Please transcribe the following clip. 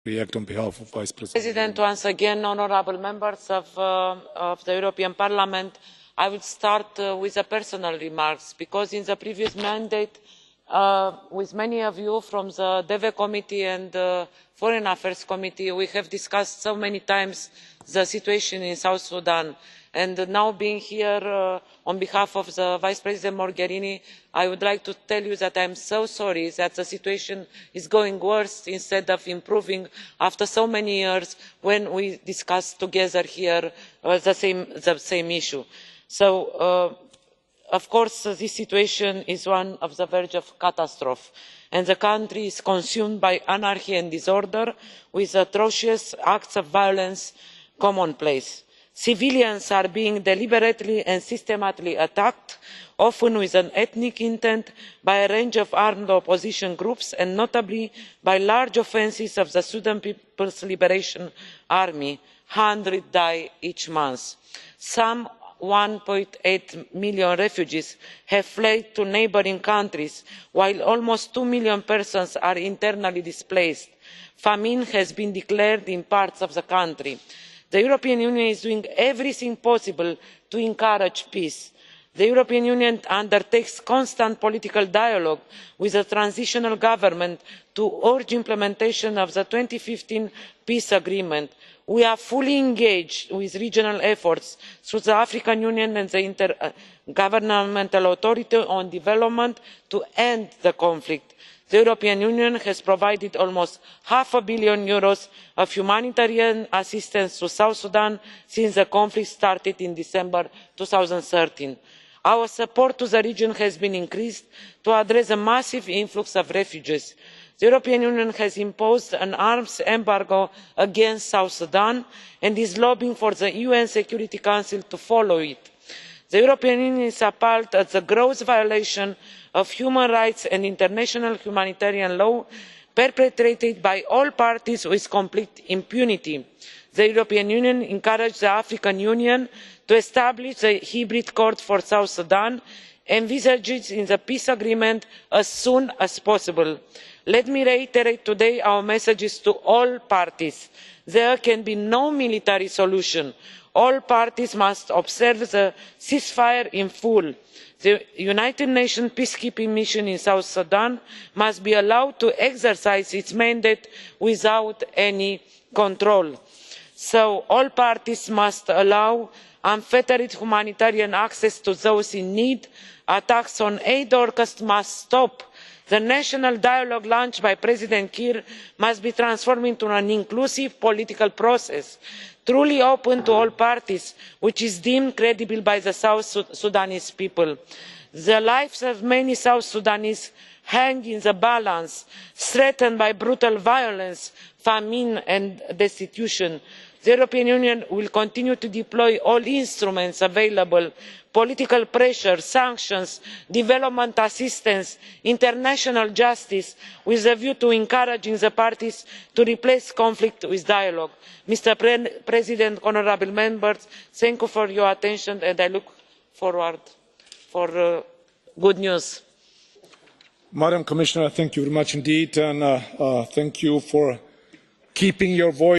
react on behalf of Vice President, once again, honourable members of the European Parliament, I will start with the personal remarks, because in the previous mandate, with many of you from the DEVE Committee and the Foreign Affairs Committee, we have discussed so many times the situation in South Sudan. And now, being here on behalf of the Vice President Mogherini, I would like to tell you that I am so sorry that the situation is going worse instead of improving after so many years when we discussed together here the same issue. So, of course, this situation is one on the verge of catastrophe, and the country is consumed by anarchy and disorder, with atrocious acts of violence commonplace. Civilians are being deliberately and systematically attacked, often with an ethnic intent, by a range of armed opposition groups, and notably by large offences of the Sudan People's Liberation Army. Hundreds die each month. Some 1.8 million refugees have fled to neighbouring countries, while almost 2 million persons are internally displaced. Famine has been declared in parts of the country. The European Union is doing everything possible to encourage peace. The European Union undertakes constant political dialogue with the transitional government to urge implementation of the 2015 peace agreement. We are fully engaged with regional efforts through the African Union and the Intergovernmental Authority on Development to end the conflict. The European Union has provided almost €500 million of humanitarian assistance to South Sudan since the conflict started in December 2013. Our support to the region has been increased to address a massive influx of refugees. The European Union has imposed an arms embargo against South Sudan and is lobbying for the UN Security Council to follow it. The European Union is appalled at the gross violation of human rights and international humanitarian law perpetrated by all parties with complete impunity. The European Union encouraged the African Union to establish a hybrid court for South Sudan, envisaged in the peace agreement, as soon as possible. Let me reiterate today our messages to all parties. There can be no military solution. All parties must observe the ceasefire in full. The United Nations peacekeeping mission in South Sudan must be allowed to exercise its mandate without any control. So all parties must allow unfettered humanitarian access to those in need. Attacks on aid workers must stop. The national dialogue launched by President Kiir must be transformed into an inclusive political process, truly open to all parties, which is deemed credible by the South Sudanese people. The lives of many South Sudanese hang in the balance, threatened by brutal violence, famine and destitution. The European Union will continue to deploy all instruments available: political pressure, sanctions, development assistance, international justice, with a view to encouraging the parties to replace conflict with dialogue. Mr. President, honourable members, thank you for your attention, and I look forward to good news. Madam Commissioner, thank you very much indeed, and thank you for keeping your voice.